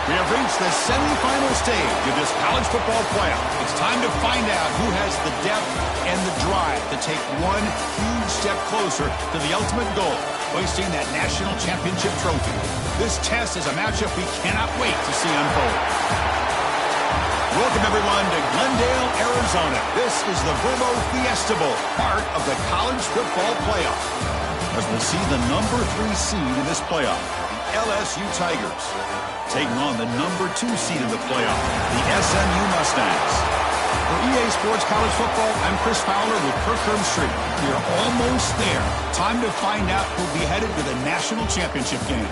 We have reached the semifinal stage of this college football playoff. It's time to find out who has the depth and the drive to take one huge step closer to the ultimate goal, hoisting that national championship trophy. This test is a matchup we cannot wait to see unfold. Welcome, everyone, to Glendale, Arizona. This is the Verbo Fiesta Bowl, part of the college football playoff. As we'll see the number 3 seed in this playoff, the LSU Tigers, taking on the number 2 seed in the playoff, the SMU Mustangs. For EA Sports College Football, I'm Chris Fowler with Kirk Herbstreit. We're almost there. Time to find out who'll be headed to the national championship game.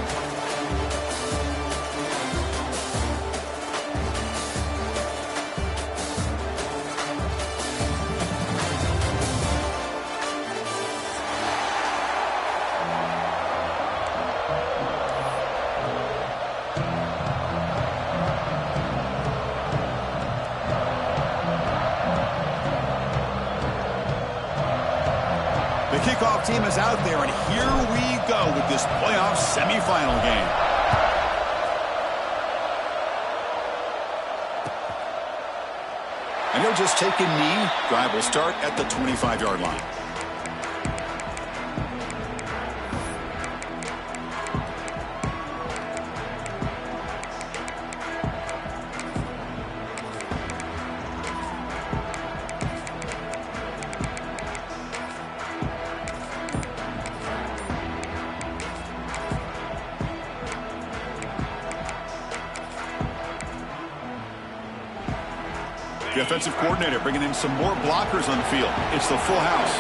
The kickoff team is out there, and here we go with this playoff semifinal game. And he'll just take a knee. Drive will start at the 25-yard line. The offensive coordinator bringing in some more blockers on the field. It's the full house.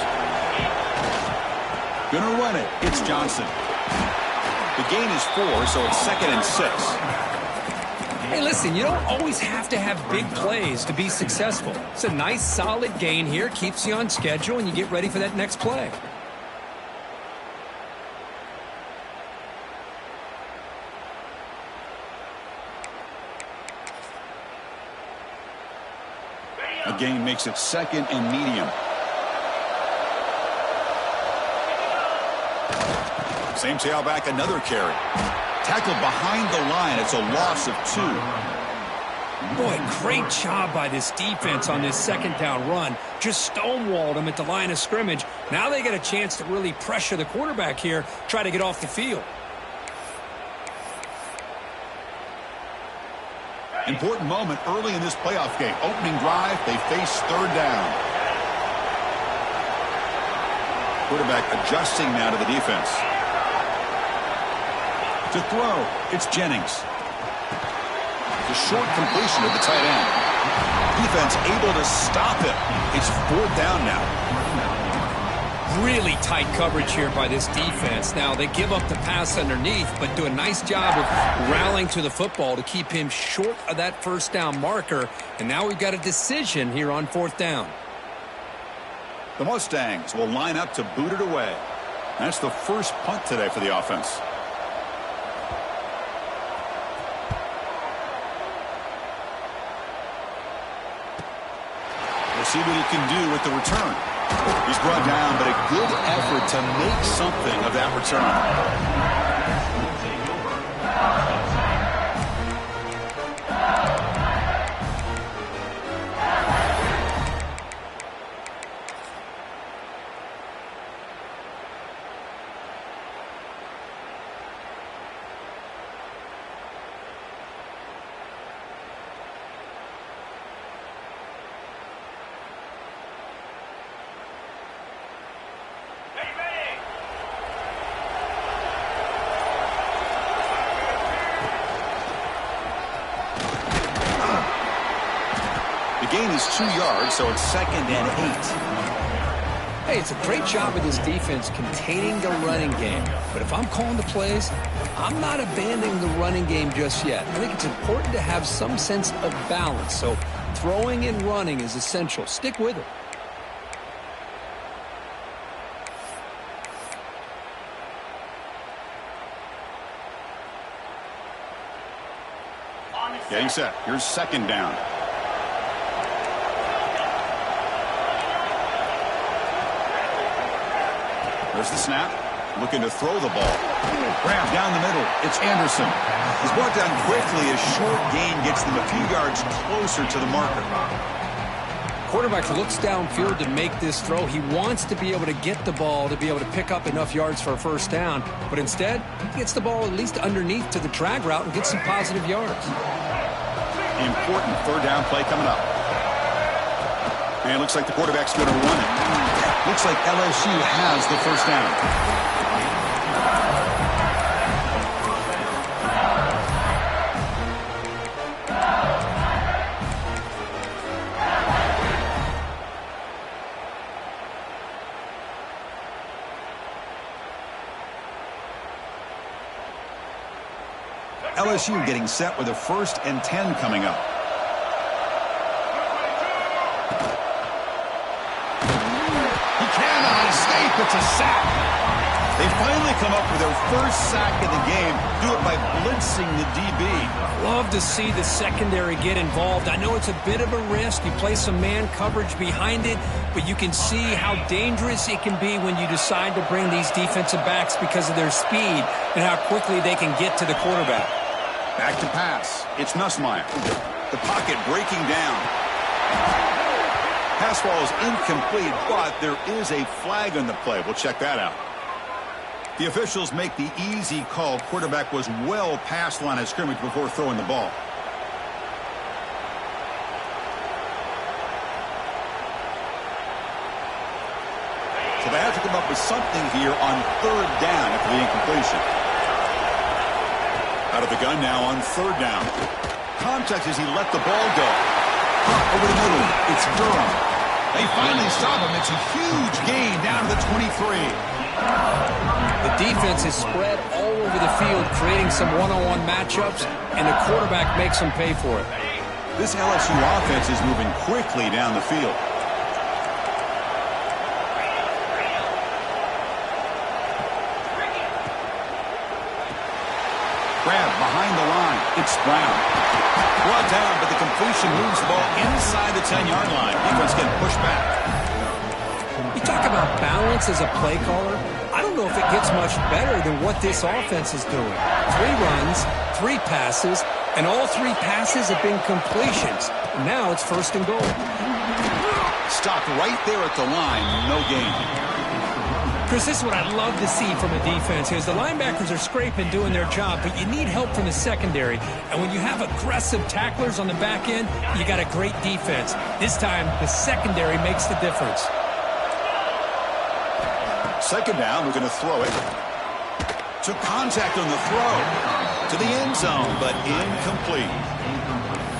Gonna run it. It's Johnson. The gain is 4, so it's 2nd and 6. Hey, listen, you don't always have to have big plays to be successful. It's a nice, solid gain here. Keeps you on schedule, and you get ready for that next play. A gain makes it 2nd and medium. Same tailback, another carry. Tackled behind the line. It's a loss of 2. Boy, great job by this defense on this 2nd down run. Just stonewalled them at the line of scrimmage. Now they get a chance to really pressure the quarterback here, try to get off the field. Important moment early in this playoff game. Opening drive, they face 3rd down. Quarterback adjusting now to the defense. To throw, it's Jennings. The short completion of the tight end. Defense able to stop it. It's 4th down now. Really tight coverage here by this defense. Now, they give up the pass underneath, but do a nice job of rallying to the football to keep him short of that 1st down marker. And now we've got a decision here on 4th down. The Mustangs will line up to boot it away. That's the first punt today for the offense. We'll see what he can do with the return. He's brought down, but a good effort to make something of that return. The gain is 2 yards, so it's 2nd and 8. Hey, it's a great job of this defense containing the running game. But if I'm calling the plays, I'm not abandoning the running game just yet. I think it's important to have some sense of balance. So throwing and running is essential. Stick with it. Getting set. Here's 2nd down. There's the snap. Looking to throw the ball. Grab down the middle. It's Anderson. He's brought down quickly. A short gain gets them a few yards closer to the marker. Quarterback looks downfield to make this throw. He wants to be able to get the ball to be able to pick up enough yards for a 1st down. But instead, he gets the ball at least underneath to the drag route and gets some positive yards. Important 3rd down play coming up. And it looks like the quarterback's going to run it. Looks like LSU has the 1st down. LSU getting set with a 1st and 10 coming up. It's a sack. They finally come up with their 1st sack of the game. Do it by blitzing the DB. Love to see the secondary get involved. I know it's a bit of a risk. You play some man coverage behind it, but you can see how dangerous it can be when you decide to bring these defensive backs because of their speed and how quickly they can get to the quarterback. Back to pass. It's Nussmeier. The pocket breaking down. Pass ball is incomplete, but there is a flag on the play. We'll check that out. The officials make the easy call. Quarterback was well past the line of scrimmage before throwing the ball. So they have to come up with something here on 3rd down after the incompletion. Out of the gun now on 3rd down. Contact as he let the ball go. Over the middle, it's Durham. They finally stop him. It's a huge gain down to the 23. The defense is spread all over the field, creating some one-on-one matchups, and the quarterback makes them pay for it. This LSU offense is moving quickly down the field. Grab behind the line. It's Brown. Brought down, but the completion moves the ball inside the 10-yard line. Defense getting pushed back. You talk about balance as a play caller. I don't know if it gets much better than what this offense is doing. 3 runs, 3 passes, and all 3 passes have been completions. Now it's 1st and goal. Stopped right there at the line. No gain. Chris, this is what I love to see from a defense is the linebackers are scraping, doing their job, but you need help from the secondary. And when you have aggressive tacklers on the back end, you got a great defense. This time, the secondary makes the difference. 2nd down, we're going to throw it. Took contact on the throw. To the end zone, but incomplete.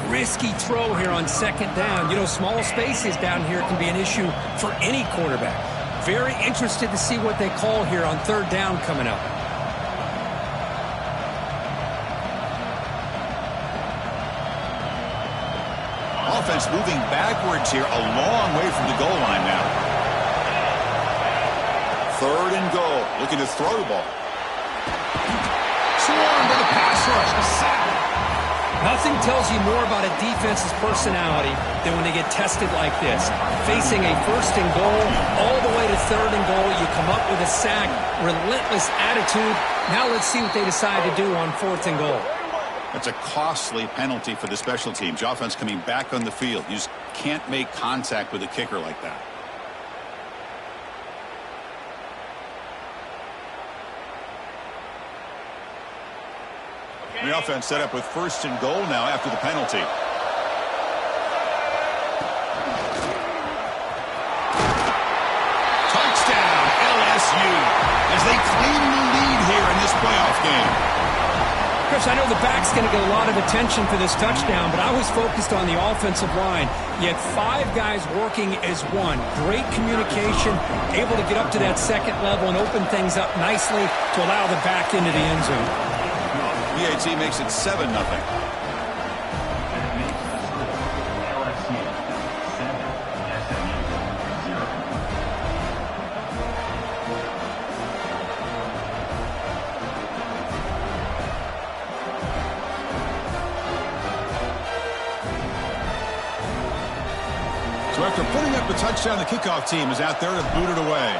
Risky throw here on 2nd down. You know, small spaces down here can be an issue for any quarterback. Very interested to see what they call here on 3rd down coming up. Offense moving backwards here, a long way from the goal line now. 3rd and goal, looking to throw the ball. Swarmed by the pass rush, a sack. Nothing tells you more about a defense's personality than when they get tested like this. Facing a 1st and goal, all the way to 3rd and goal, you come up with a sack, relentless attitude. Now let's see what they decide to do on 4th and goal. That's a costly penalty for the special teams. The offense coming back on the field. You just can't make contact with a kicker like that. The offense set up with 1st and goal now after the penalty. Touchdown, LSU, as they claim the lead here in this playoff game. Chris, I know the back's going to get a lot of attention for this touchdown, but I was focused on the offensive line. You had 5 guys working as one. Great communication, able to get up to that 2nd level and open things up nicely to allow the back into the end zone. PAT makes it 7-0. So after putting up the touchdown, the kickoff team is out there to boot it away.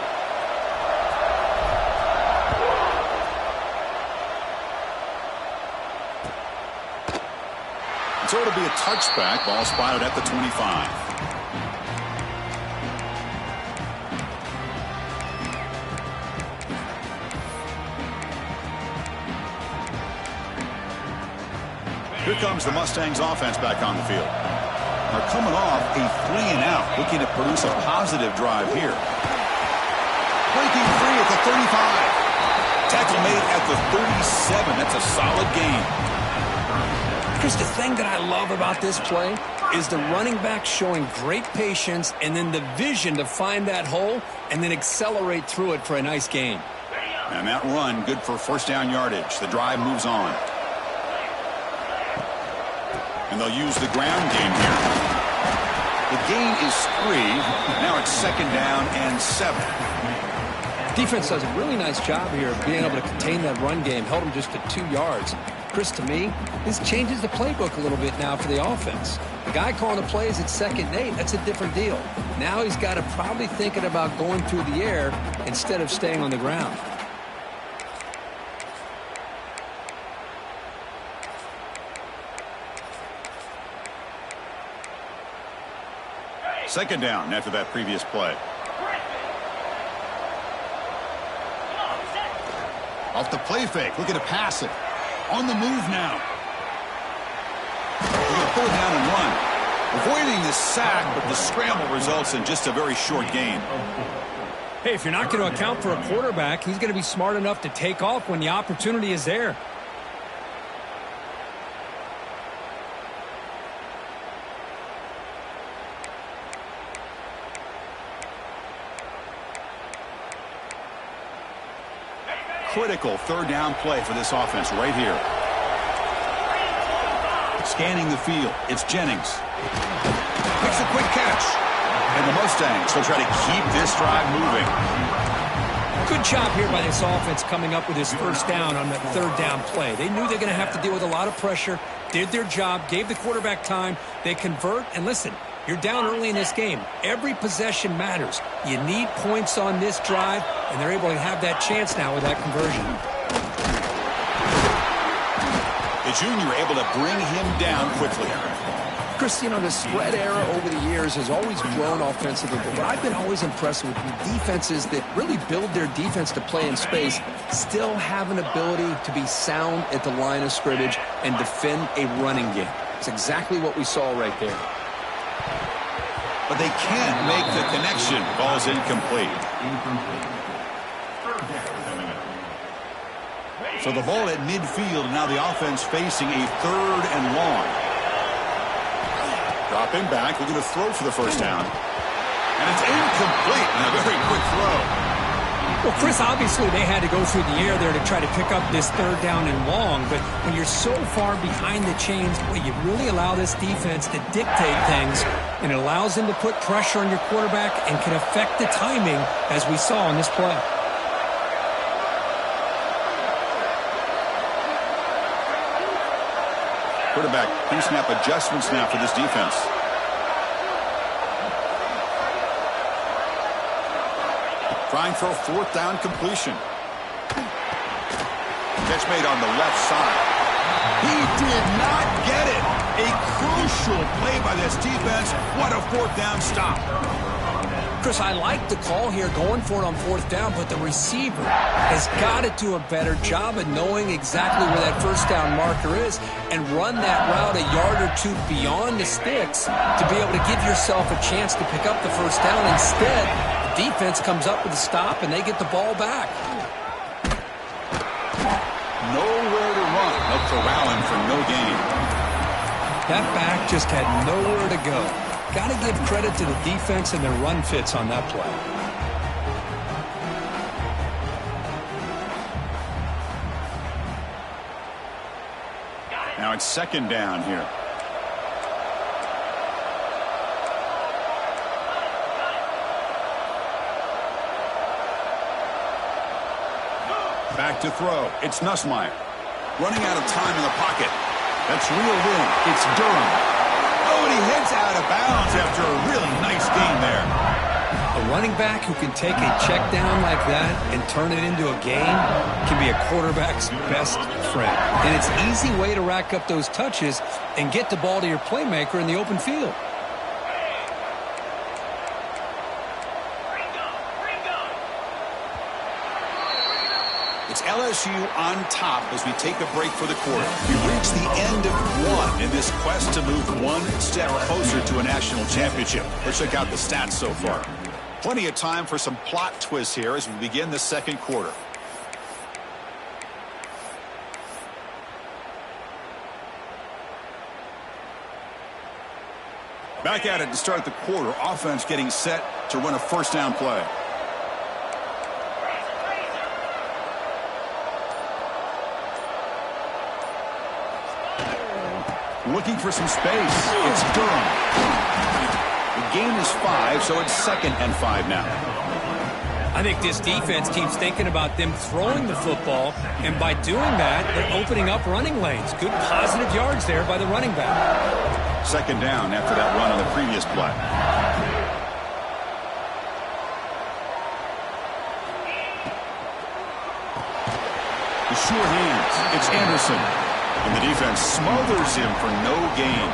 So it'll be a touchback. Ball spotted at the 25. Here comes the Mustangs offense back on the field. They're coming off a 3-and-out, looking to produce a positive drive here. Breaking free at the 35. Tackle made at the 37. That's a solid gain. Chris, the thing that I love about this play is the running back showing great patience and then the vision to find that hole and then accelerate through it for a nice gain. And that run, good for 1st down yardage. The drive moves on. And they'll use the ground game here. The gain is 3. Now it's 2nd down and 7. Defense does a really nice job here of being able to contain that run game. Held them just to 2 yards. Chris, to me, this changes the playbook a little bit now for the offense. The guy calling the plays at 2nd and 8, that's a different deal. Now he's got to probably thinking about going through the air instead of staying on the ground. Second down after that previous play. Off the play fake, looking to pass it. On the move now. They're going to pull it down and run. Avoiding the sack, but the scramble results in just a very short gain. Hey, if you're not going to account for a quarterback, he's going to be smart enough to take off when the opportunity is there. critical third down play for this offense right here. Scanning the field, it's Jennings. Makes a quick catch. And the Mustangs will try to keep this drive moving. Good job here by this offense coming up with his first down on that third down play. They knew they're going to have to deal with a lot of pressure, did their job, gave the quarterback time. They convert, and listen, you're down early in this game. Every possession matters. You need points on this drive, and they're able to have that chance now with that conversion. The junior able to bring him down quickly. Chris, you know, the spread era over the years has always grown offensively, but what I've been always impressed with defenses that really build their defense to play in space still have an ability to be sound at the line of scrimmage and defend a running game. It's exactly what we saw right there. But they can't make the connection. Ball's incomplete. So the ball at midfield, now the offense facing a third and long. Dropping back, looking to throw for the first down. And it's incomplete. And a very quick throw. Well, Chris, obviously they had to go through the air there to try to pick up this third down and long. But when you're so far behind the chains, well, you really allow this defense to dictate things. And it allows them to put pressure on your quarterback and can affect the timing, as we saw in this play. Quarterback pre-snap adjustments now for this defense. Trying for a fourth down completion. Catch made on the left side. He did not get it. A crucial play by this defense. What a fourth down stop. Chris, I like the call here going for it on fourth down, but the receiver has got to do a better job of knowing exactly where that first down marker is and run that route a yard or two beyond the sticks to be able to give yourself a chance to pick up the first down. Instead, the defense comes up with a stop and they get the ball back. Nowhere to run. No corralling for no gain. That back just had nowhere to go. Got to give credit to the defense and their run fits on that play. Now it's second down here. Back to throw. It's Nussmeier. Running out of time in the pocket. That's reeled in. It's Durham. Oh, and he heads out of bounds after a really nice gain there. A running back who can take a check down like that and turn it into a gain can be a quarterback's best friend. And it's an easy way to rack up those touches and get the ball to your playmaker in the open field. It's LSU on top as we take a break for the quarter. We reach the end of one in this quest to move one step closer to a national championship. Let's check out the stats so far. Plenty of time for some plot twists here as we begin the second quarter. Back at it to start the quarter. Offense getting set to run a first down play. Looking for some space. It's Durham. The gain is 5, so it's 2nd and 5 now. I think this defense keeps thinking about them throwing the football, and by doing that, they're opening up running lanes. Good positive yards there by the running back. Second down after that run on the previous play. The sure hands. It's Anderson. And the defense smothers him for no gain.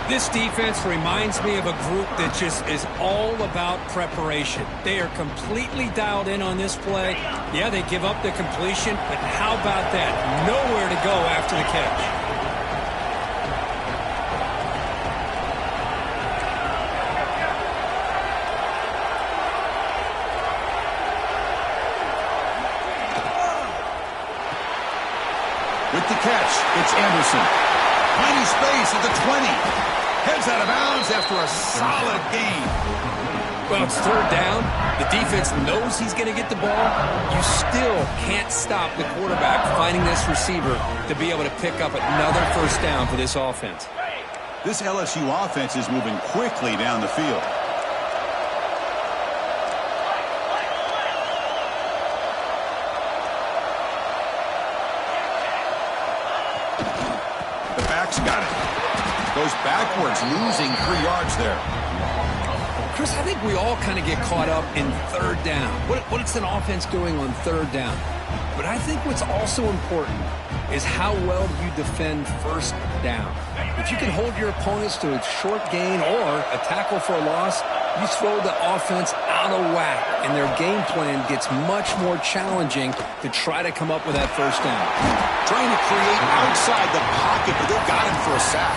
This defense reminds me of a group that just is all about preparation. They are completely dialed in on this play. Yeah, they give up the completion, but how about that? Nowhere to go after the catch. With the catch, it's Anderson. Tiny space at the 20. Heads out of bounds after a solid gain. Well, it's third down. The defense knows he's going to get the ball. You still can't stop the quarterback finding this receiver to be able to pick up another first down for this offense. This LSU offense is moving quickly down the field. The back's got it. Goes backwards, losing 3 yards there. Chris, I think we all kind of get caught up in third down. What's an offense doing on third down? But I think what's also important is how well you defend first down. If you can hold your opponents to a short gain or a tackle for a loss, you throw the offense out of whack, and their game plan gets much more challenging to try to come up with that first down. Trying to create outside the pocket, but they got him for a sack.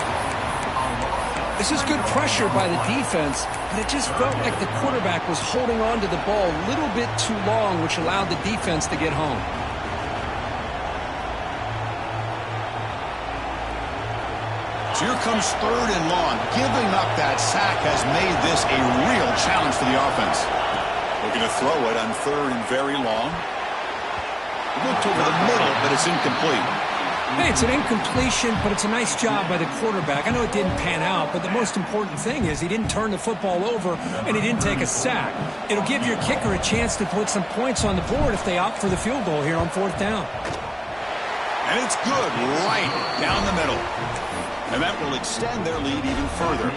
This is good pressure by the defense, but it just felt like the quarterback was holding on to the ball a little bit too long, which allowed the defense to get home. So here comes third and long. Giving up that sack has made this a real challenge for the offense. Looking to throw it on third and very long. Looked over the middle, but it's incomplete. Hey, it's an incompletion, but it's a nice job by the quarterback. I know it didn't pan out, but the most important thing is he didn't turn the football over and he didn't take a sack. It'll give your kicker a chance to put some points on the board if they opt for the field goal here on fourth down. And it's good right down the middle. And that will extend their lead even further.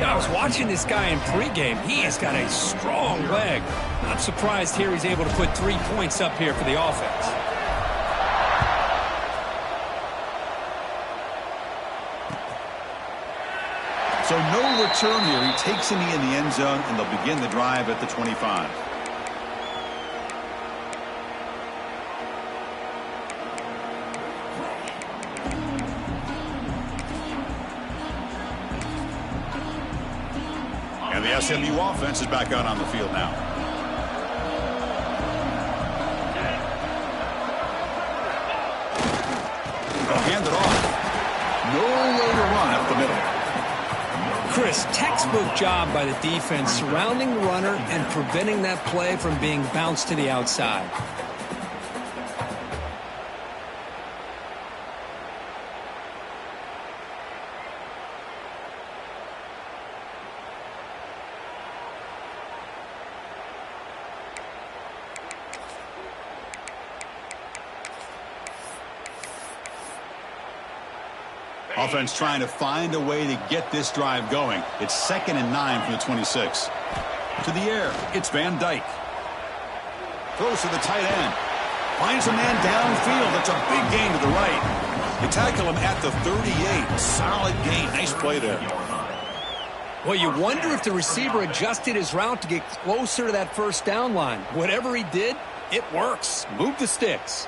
Yeah, I was watching this guy in pregame. He has got a strong leg. Not surprised here he's able to put 3 points up here for the offense. So no return here. He takes a knee in the end zone, and they'll begin the drive at the 25. And the SMU offense is back out on the field now. They'll hand it off. No way to run up the middle. Chris, textbook job by the defense surrounding the runner and preventing that play from being bounced to the outside. Offense trying to find a way to get this drive going. It's 2nd and 9 from the 26. To the air, it's Van Dyke. Throws to the tight end. Finds a man downfield. That's a big gain to the right. They tackle him at the 38. Solid gain. Nice play there. Well, you wonder if the receiver adjusted his route to get closer to that first down line. Whatever he did, it works. Move the sticks.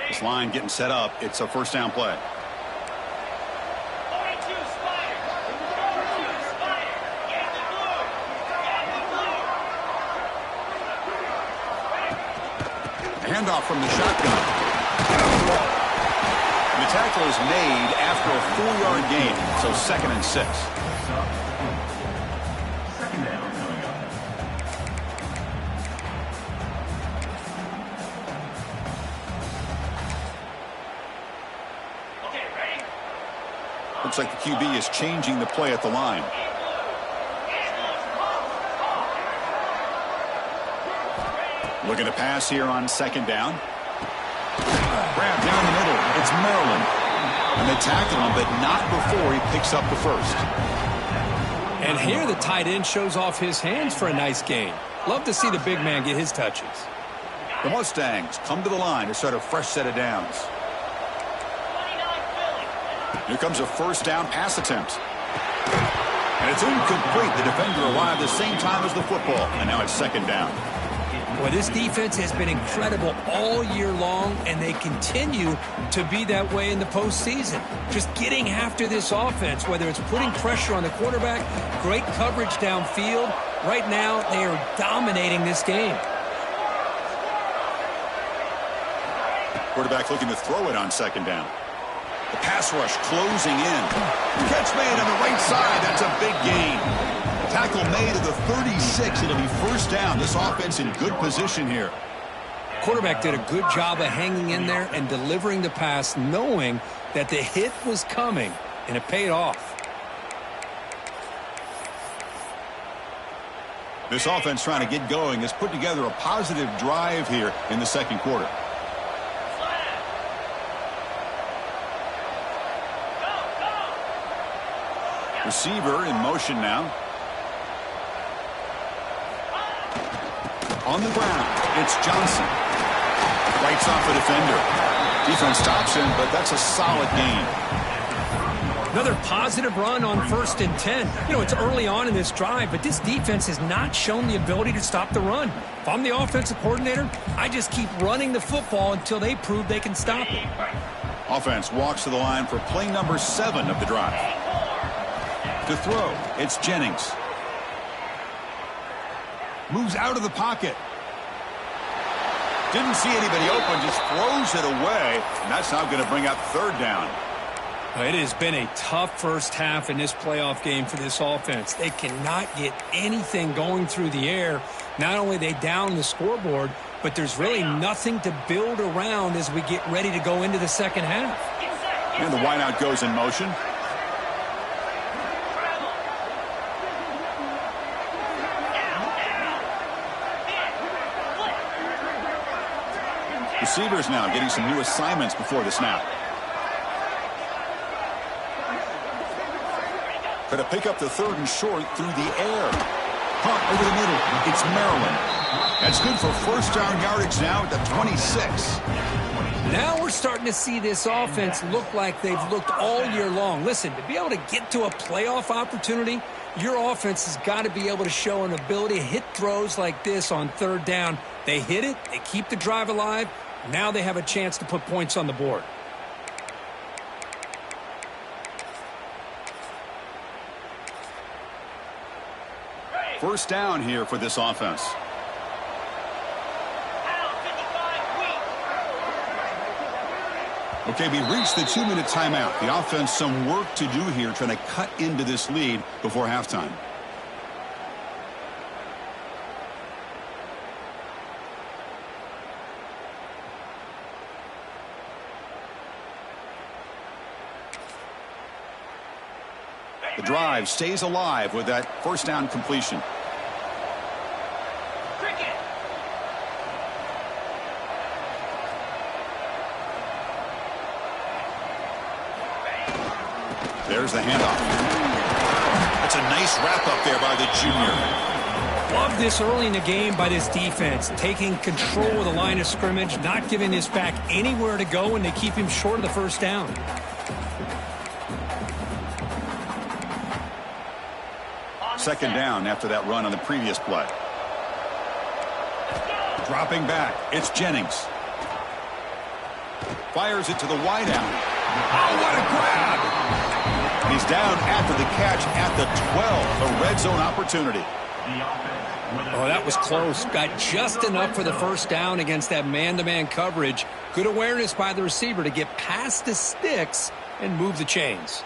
This line getting set up. It's a first down play. A handoff from the shotgun. And the tackle is made after a 4-yard gain. So 2nd and 6. Looks like the QB is changing the play at the line. Looking to pass here on 2nd down. Grab down the middle. It's Maryland. And they tackle him, but not before he picks up the first. And here the tight end shows off his hands for a nice gain. Love to see the big man get his touches. The Mustangs come to the line to start a fresh set of downs. Here comes a first down pass attempt. And it's incomplete. The defender arrived the same time as the football. And now it's 2nd down. Boy, this defense has been incredible all year long, and they continue to be that way in the postseason. Just getting after this offense, whether it's putting pressure on the quarterback, great coverage downfield. Right now, they are dominating this game. Quarterback looking to throw it on second down. The pass rush closing in. Catch made on the right side. That's a big gain. Tackle made at the 36. It'll be first down. This offense in good position here. Quarterback did a good job of hanging in there and delivering the pass, knowing that the hit was coming, and it paid off. This offense trying to get going has put together a positive drive here in the second quarter. Receiver in motion now. On the ground, it's Johnson. Writes off the defender. Defense stops him, but that's a solid gain. Another positive run on 1st and 10. You know, it's early on in this drive, but this defense has not shown the ability to stop the run. If I'm the offensive coordinator, I just keep running the football until they prove they can stop it. Offense walks to the line for play number 7 of the drive. To throw, it's Jennings. Moves out of the pocket. Didn't see anybody open, just throws it away. And that's now going to bring up third down. It has been a tough first half in this playoff game for this offense. They cannot get anything going through the air. Not only are they down the scoreboard, but there's really nothing to build around as we get ready to go into the second half. And the wideout goes in motion. Receivers now getting some new assignments before the snap. Going to pick up the 3rd and short through the air. Pump over the middle. It's Maryland. That's good for first down yardage now at the 26. Now we're starting to see this offense look like they've looked all year long. Listen, to be able to get to a playoff opportunity, your offense has got to be able to show an ability to hit throws like this on 3rd down. They hit it. They keep the drive alive. Now they have a chance to put points on the board. First down here for this offense. Okay, we reached the 2-minute timeout. The offense some work to do here trying to cut into this lead before halftime. The drive stays alive with that first down completion. There's the handoff. That's a nice wrap-up there by the junior. Love this early in the game by this defense, taking control of the line of scrimmage, not giving this back anywhere to go, and they keep him short of the first down. Second down after that run on the previous play. Dropping back, it's Jennings. Fires it to the wideout. Oh, what a grab! He's down after the catch at the 12. A red zone opportunity. Oh, that was close. Got just enough for the first down against that man-to-man coverage. Good awareness by the receiver to get past the sticks and move the chains.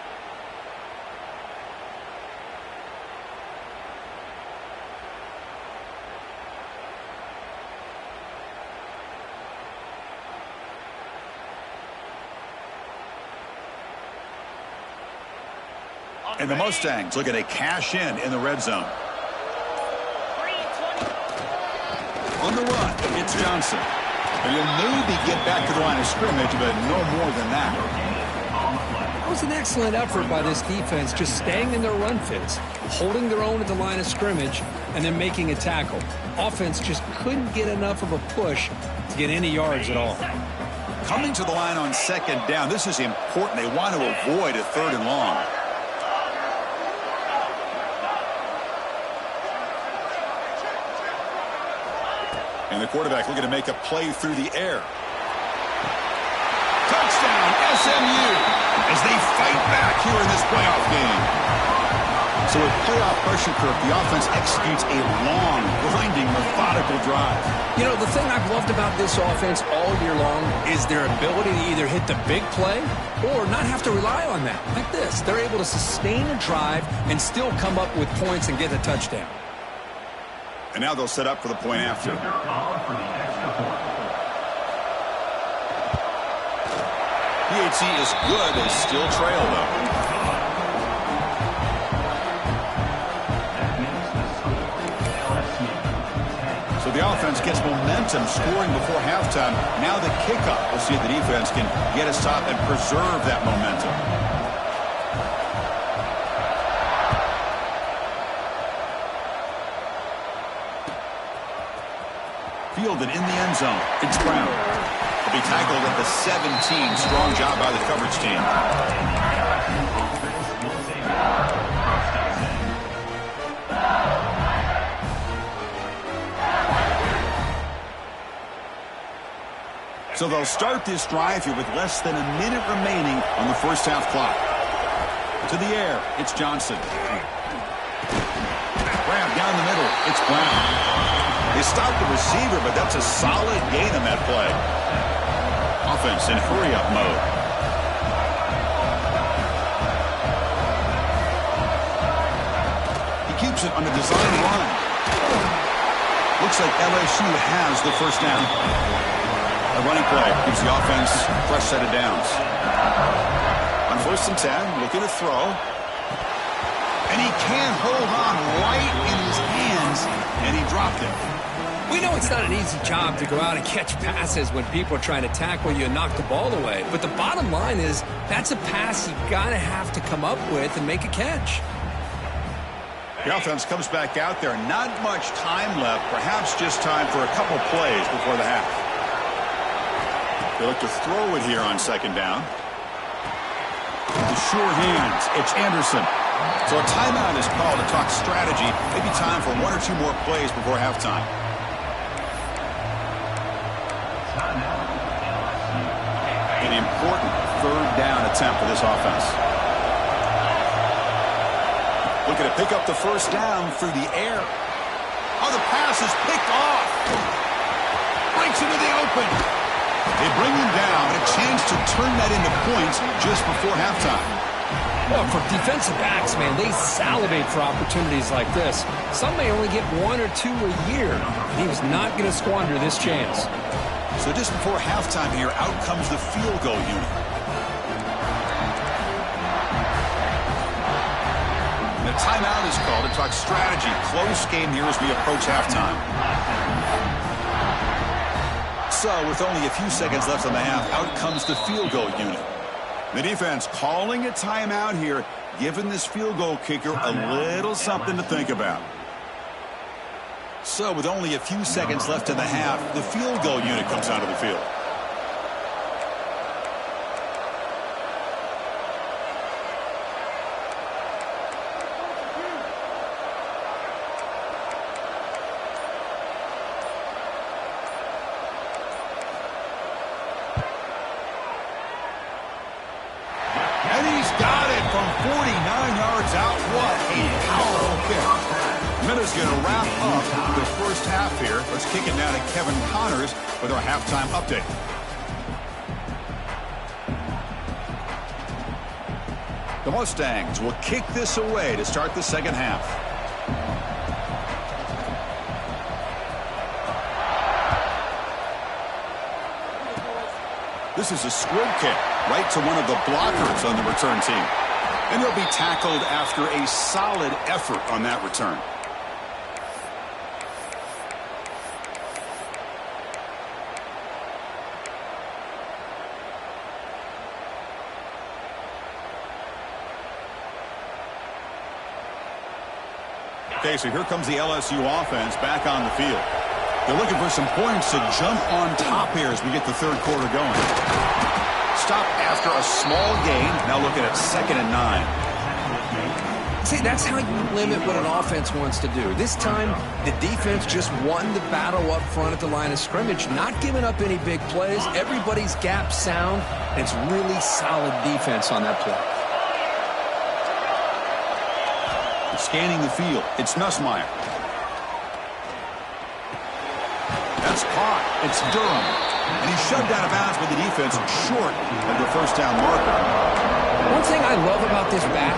And the Mustangs looking to cash in the red zone. On the run, it's Johnson. And he'll maybe get back to the line of scrimmage, but no more than that. That was an excellent effort by this defense, just staying in their run fits, holding their own at the line of scrimmage, and then making a tackle. Offense just couldn't get enough of a push to get any yards at all. Coming to the line on second down, this is important. They want to avoid a 3rd and long. And the quarterback looking to make a play through the air. Touchdown, SMU, as they fight back here in this playoff game. So with playoff pressure curve, the offense executes a long, grinding, methodical drive. You know, the thing I've loved about this offense all year long is their ability to either hit the big play or not have to rely on that. Like this, they're able to sustain a drive and still come up with points and get a touchdown. And now they'll set up for the point after. PAT is good. They still trail, though. So the offense gets momentum, scoring before halftime. Now the kickoff. We'll see if the defense can get a stop and preserve that momentum. Fielded in the end zone. It's Brown. He'll be tackled at the 17. Strong job by the coverage team. So they'll start this drive here with less than a minute remaining on the first half clock. To the air, it's Johnson. Grab down the middle, it's Brown. They stopped the receiver, but that's a solid gain on that play. Offense in hurry-up mode. He keeps it on a design run. Looks like LSU has the first down. A running play gives the offense a fresh set of downs. On 1st and 10, looking to throw. And he can't hold on right in his hands, and he dropped it. We know it's not an easy job to go out and catch passes when people are trying to tackle you and knock the ball away. But the bottom line is that's a pass you got to have to come up with and make a catch. The offense comes back out there. Not much time left. Perhaps just time for a couple plays before the half. They look to throw it here on 2nd down. The sure hands. It's Anderson. So a timeout is called to talk strategy. Maybe time for 1 or 2 more plays before halftime. An important 3rd down attempt for this offense. Looking to pick up the 1st down through the air. Oh, the pass is picked off. Breaks into the open. They bring him down. A chance to turn that into points just before halftime. Well, for defensive backs, man, they salivate for opportunities like this. Some may only get 1 or 2 a year. He was not going to squander this chance. So just before halftime here, out comes the field goal unit. The timeout is called to talk strategy. Close game here as we approach halftime. So with only a few seconds left in the half, out comes the field goal unit. The defense calling a timeout here, giving this field goal kicker a little something to think about. So with only a few seconds left in the half, the field goal unit comes onto the field. And he's got it from 49 yards out. What a powerful kick. Minutes going to wrap up the first half here. Let's kick it now to Kevin Connors with our halftime update. The Mustangs will kick this away to start the second half. This is a squib kick right to one of the blockers on the return team. And he'll be tackled after a solid effort on that return. Okay, so here comes the LSU offense back on the field. They're looking for some points to jump on top here as we get the third quarter going. Stop after a small gain. Now looking at 2nd and 9. See, that's how you limit what an offense wants to do. This time, the defense just won the battle up front at the line of scrimmage, not giving up any big plays. Everybody's gap sound, and it's really solid defense on that play. scanning the field. It's Nussmeier. That's caught. It's Durham. And he's shoved out of bounds with the defense short of the first down marker. One thing I love about this back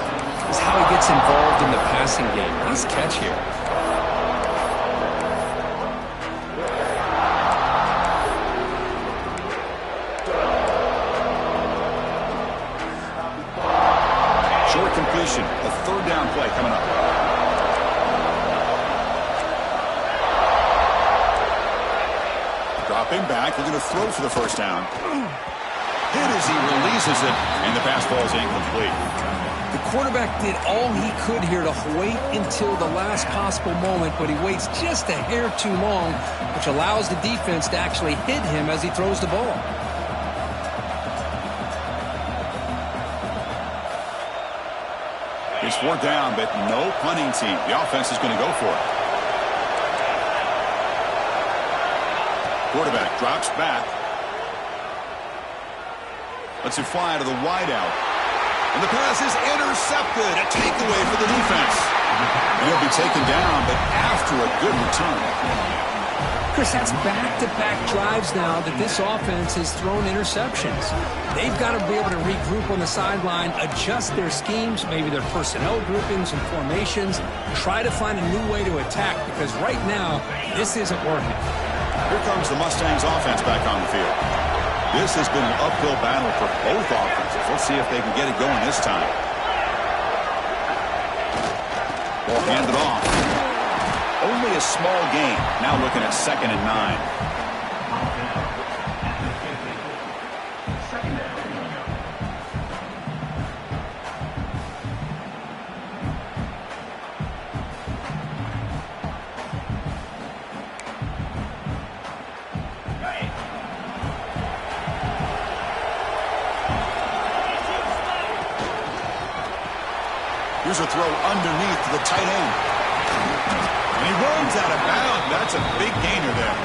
is how he gets involved in the passing game. Nice catch here. Short completion. A third down play coming up. Dropping back, looking to throw for the first down. Hit as he releases it, and the pass ball is incomplete. The quarterback did all he could here to wait until the last possible moment, but he waits just a hair too long, which allows the defense to actually hit him as he throws the ball. It's fourth down, but no punting team. The offense is going to go for it. Quarterback drops back. Lets it fly to the wideout. And the pass is intercepted. A takeaway for the defense. And he'll be taken down, but after a good return. Chris, that's back-to-back drives now that this offense has thrown interceptions. They've got to be able to regroup on the sideline, adjust their schemes, maybe their personnel groupings and formations, try to find a new way to attack, because right now, this isn't working. Here comes the Mustangs offense back on the field. This has been an uphill battle for both offenses. Let's see if they can get it going this time. Ball handed off. Only a small gain. Now looking at 2nd and 9. Here's a throw underneath to the tight end. And he runs out of bounds. That's a big gainer there.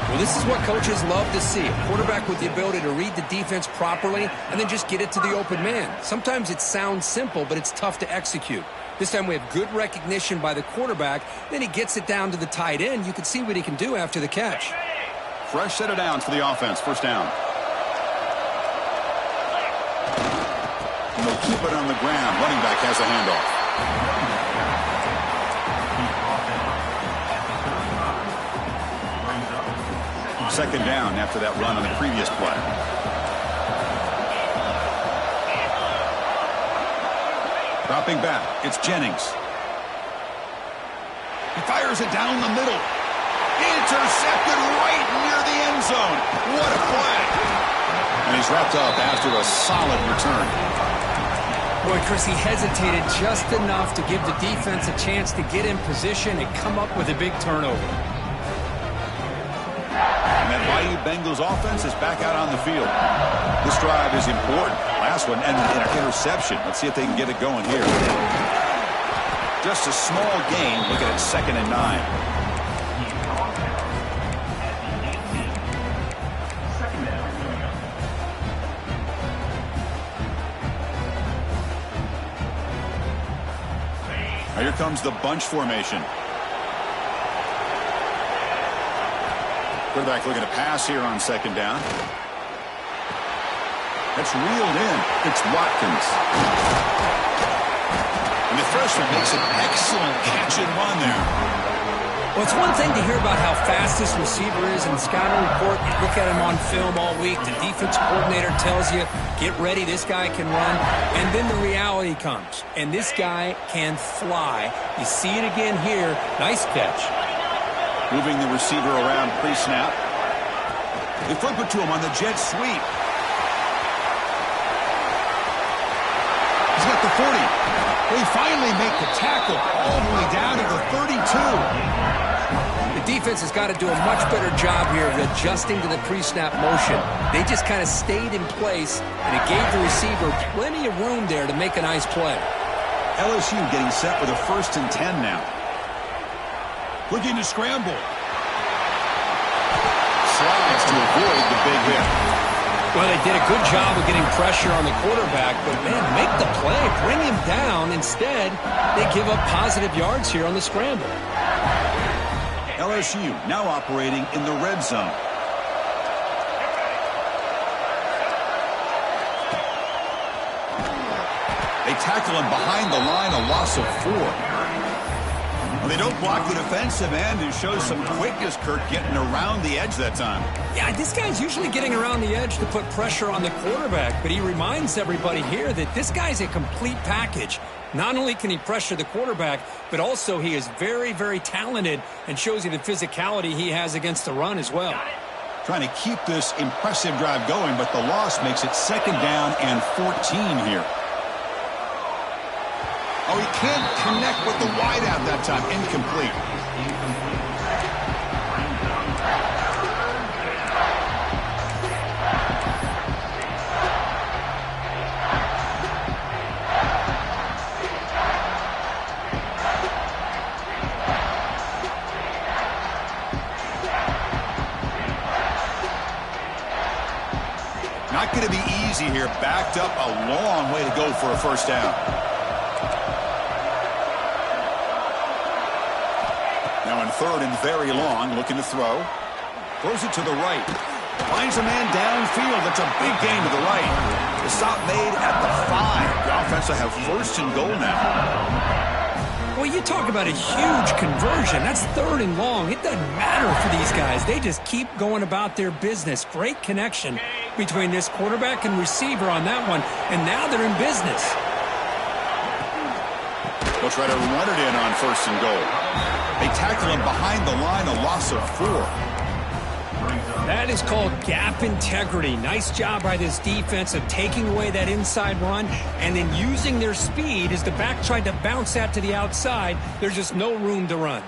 Well, this is what coaches love to see. A quarterback with the ability to read the defense properly and then just get it to the open man. Sometimes it sounds simple, but it's tough to execute. This time we have good recognition by the quarterback. Then he gets it down to the tight end. You can see what he can do after the catch. Fresh set of downs for the offense. First down. And they'll keep it on the ground. Running back has a handoff. Second down after that run on the previous play. Dropping back. It's Jennings. He fires it down the middle. Intercepted right near the end zone. What a play. And he's wrapped up after a solid return. Boy, Chris, he hesitated just enough to give the defense a chance to get in position and come up with a big turnover. And that Bayou Bengals offense is back out on the field. This drive is important. Last one ended in an interception. Let's see if they can get it going here. Just a small gain. Looking at 2nd and 9. Here comes the bunch formation. Quarterback looking to pass here on 2nd down. That's reeled in. It's Watkins. And the freshman makes an excellent catch and run there. Well, it's one thing to hear about how fast this receiver is in the scouting report. You look at him on film all week. The defense coordinator tells you, get ready, this guy can run. And then the reality comes. And this guy can fly. You see it again here. Nice catch. Moving the receiver around pre-snap. They flip it to him on the jet sweep. He's got the 40. They finally make the tackle all the way down to the 32. The defense has got to do a much better job here of adjusting to the pre-snap motion. They just kind of stayed in place, and it gave the receiver plenty of room there to make a nice play. LSU getting set with a 1st and 10 now. Looking to scramble. Slides to avoid the big hit. Well, they did a good job of getting pressure on the quarterback, but, man, make the play. Bring him down. Instead, they give up positive yards here on the scramble. LSU now operating in the red zone. They tackle him behind the line, a loss of 4. Well, they don't block the defensive end, who shows some quickness, Kirk, getting around the edge that time. Yeah, this guy's usually getting around the edge to put pressure on the quarterback, but he reminds everybody here that this guy's a complete package. Not only can he pressure the quarterback, but also he is very, very talented and shows you the physicality he has against the run as well. Trying to keep this impressive drive going, but the loss makes it 2nd down and 14 here. Oh, he can't connect with the wideout that time. Incomplete. Not going to be easy here. Backed up a long way to go for a first down. Now in 3rd and very long, looking to throw. Throws it to the right. Finds a man downfield. That's a big gain to the right. The stop made at the 5. The offense will have 1st and goal now. Well, you talk about a huge conversion. That's 3rd and long. It doesn't matter for these guys. They just keep going about their business. Great connection between this quarterback and receiver on that one. And now they're in business. They'll try to run it in on 1st and goal. They tackle him behind the line, a loss of 4. That is called gap integrity. Nice job by this defense of taking away that inside run and then using their speed as the back tried to bounce that to the outside. There's just no room to run.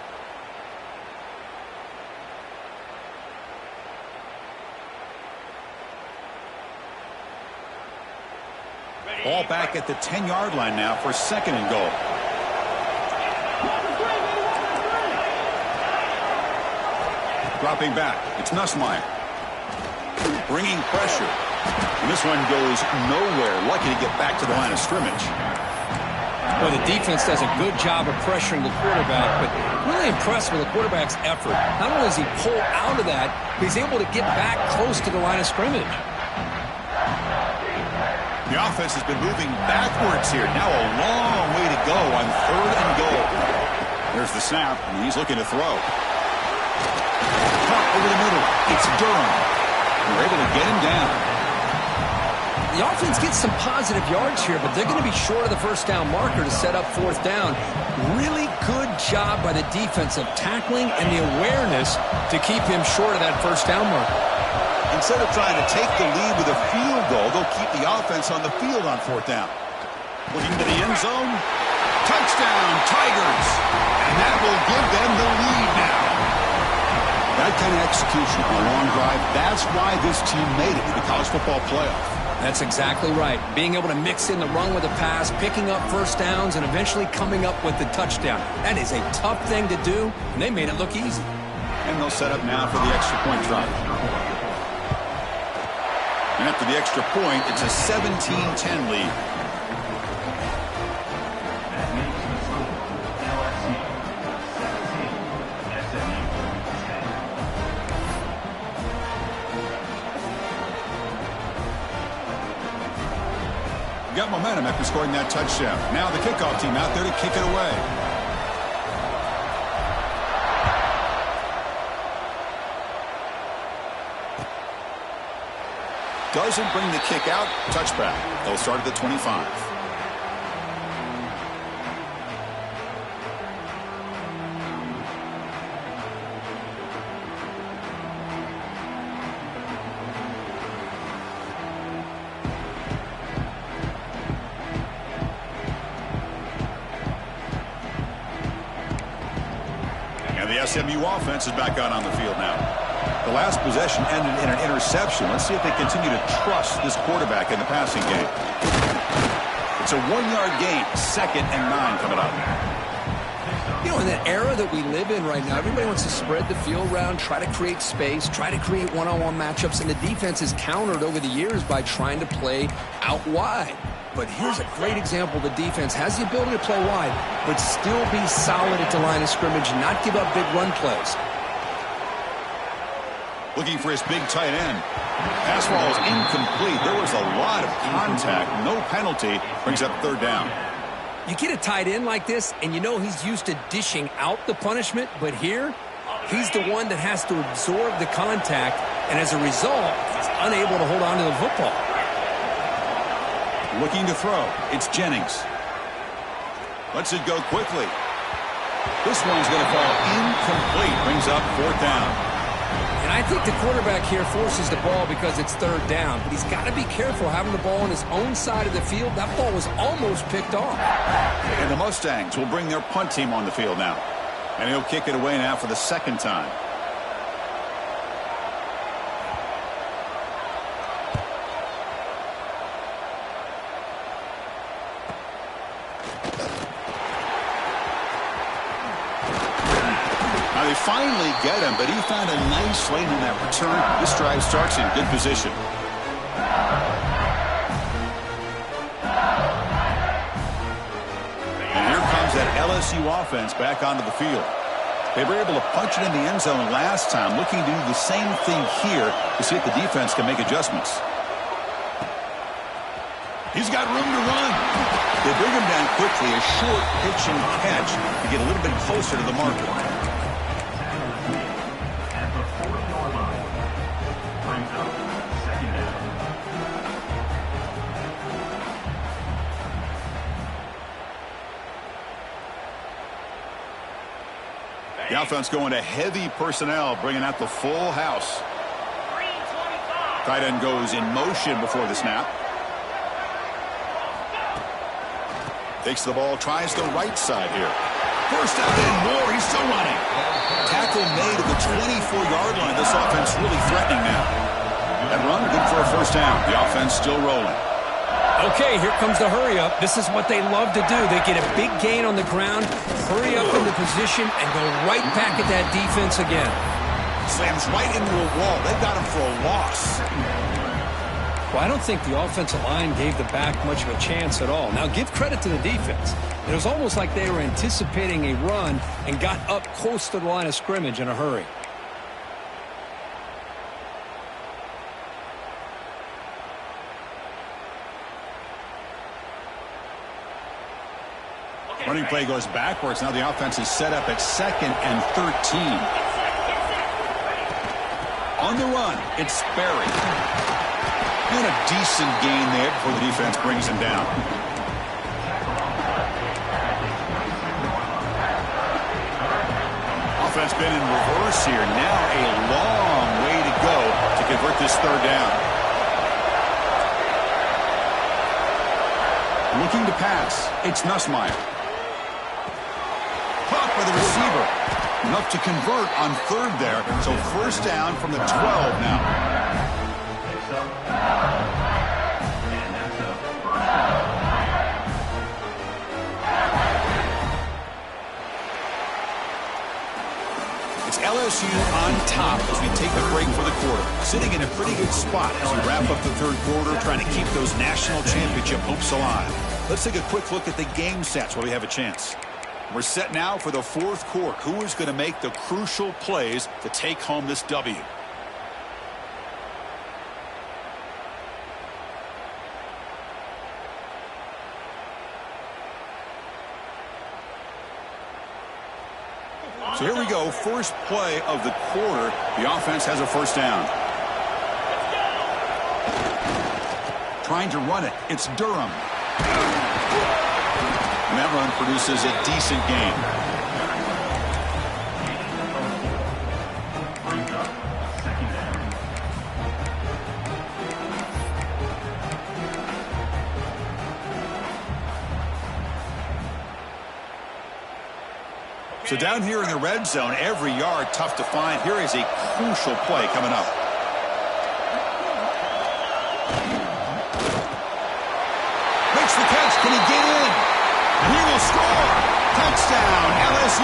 Ball back at the 10-yard line now for 2nd and goal. Dropping back, it's Nussmeier. Bringing pressure. And this one goes nowhere. Lucky to get back to the line of scrimmage. Well, the defense does a good job of pressuring the quarterback, but really impressed with the quarterback's effort. Not only does he pull out of that, but he's able to get back close to the line of scrimmage. The offense has been moving backwards here. Now a long way to go on 3rd and goal. There's the snap, and he's looking to throw. Caught over the middle. It's Durham. They're able to get him down. The offense gets some positive yards here, but they're going to be short of the 1st down marker to set up 4th down. Really good job by the defense of tackling and the awareness to keep him short of that 1st down marker. Instead of trying to take the lead with a field goal, they'll keep the offense on the field on 4th down. Looking to the end zone. Touchdown, Tigers. And that will give them the lead now. That kind of execution on a long drive, that's why this team made it to the college football playoff. That's exactly right. Being able to mix in the run with the pass, picking up 1st downs, and eventually coming up with the touchdown. That is a tough thing to do, and they made it look easy. And they'll set up now for the extra point try. And after the extra point, it's a 17-10 lead. Got momentum after scoring that touchdown. Now the kickoff team out there to kick it away. Doesn't bring the kick out. Touchback. They'll start at the 25. The SMU offense is back out on the field now. The last possession ended in an interception. Let's see if they continue to trust this quarterback in the passing game. It's a 1-yard gain. 2nd and 9 coming up. You know, in the era that we live in right now, everybody wants to spread the field around, try to create space, try to create one-on-one matchups, and the defense is countered over the years by trying to play out wide. But here's a great example. The defense has the ability to play wide, but still be solid at the line of scrimmage, not give up big run plays. Looking for his big tight end. Pass ball is incomplete. There was a lot of contact. No penalty. Brings up third down. You get a tight end like this, and you know he's used to dishing out the punishment, but here, he's the one that has to absorb the contact, and as a result, he's unable to hold on to the football. Looking to throw. It's Jennings. Lets it go quickly. This one's going to fall incomplete. Brings up fourth down. And I think the quarterback here forces the ball because it's third down, but he's got to be careful having the ball on his own side of the field. That ball was almost picked off. And the Mustangs will bring their punt team on the field now. And he'll kick it away now for the second time. They finally get him, but he found a nice lane in that return. This drive starts in good position. And here comes that LSU offense back onto the field. They were able to punch it in the end zone last time, looking to do the same thing here to see if the defense can make adjustments. He's got room to run. They bring him down quickly, a short pitch and catch to get a little bit closer to the marker. The offense going to heavy personnel, bringing out the full house. Tight end goes in motion before the snap. Takes the ball, tries the right side here. First out and more, he's still running. Tackle made at the 24-yard line. This offense really threatening now. That run, good for a first down. The offense still rolling. Okay, here comes the hurry up. This is what they love to do. They get a big gain on the ground, hurry up into position, and go right back at that defense again. Slams right into a wall. They got him for a loss. Well, I don't think the offensive line gave the back much of a chance at all. Now, give credit to the defense. It was almost like they were anticipating a run and got up close to the line of scrimmage in a hurry. Running play goes backwards. Now the offense is set up at 2nd and 13. On the run, it's Sperry. And a decent gain there before the defense brings him down. Offense been in reverse here. Now a long way to go to convert this third down. Looking to pass, it's Nussmeier. Caught by the receiver. Enough to convert on third there. So first down from the 12 now. It's LSU on top as we take a break for the quarter. Sitting in a pretty good spot as we wrap up the third quarter, trying to keep those national championship hopes alive. Let's take a quick look at the game stats while we have a chance. We're set now for the fourth quarter. Who is going to make the crucial plays to take home this W? So here we go. First play of the quarter. The offense has a first down. Trying to run it. It's Durham. And that run produces a decent gain. So down here in the red zone, every yard tough to find. Here is a crucial play coming up. Makes the catch. Can he get in? And he will score. Touchdown, LSU. LSU.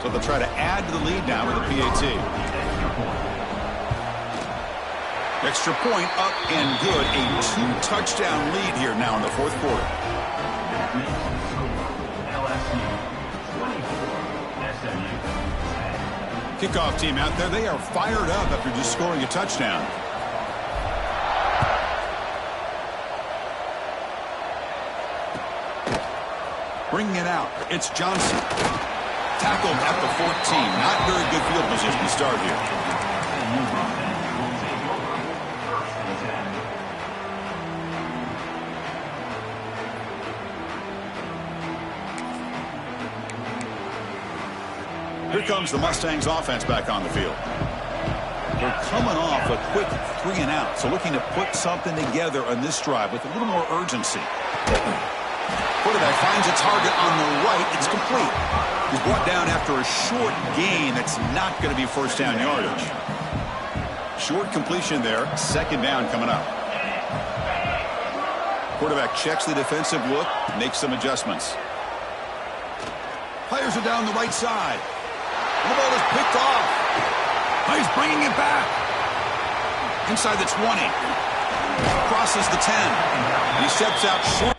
So they'll try to add to the lead now with a PAT. Extra point up and good. A 2-touchdown lead here now in the fourth quarter. Kickoff team out there. They are fired up after just scoring a touchdown. Bringing it out. It's Johnson. Tackled at the 14. Not very good field position to start here. Here comes the Mustangs offense back on the field. They're coming off a quick 3-and-out, so looking to put something together on this drive with a little more urgency. Quarterback finds a target on the right. It's complete. He's brought down after a short gain. That's not going to be first down yardage. Short completion there. Second down coming up. Quarterback checks the defensive look, makes some adjustments. Fires it down the right side. And the ball is picked off. Oh, he's bringing it back. Inside the 20. Crosses the 10. He steps out short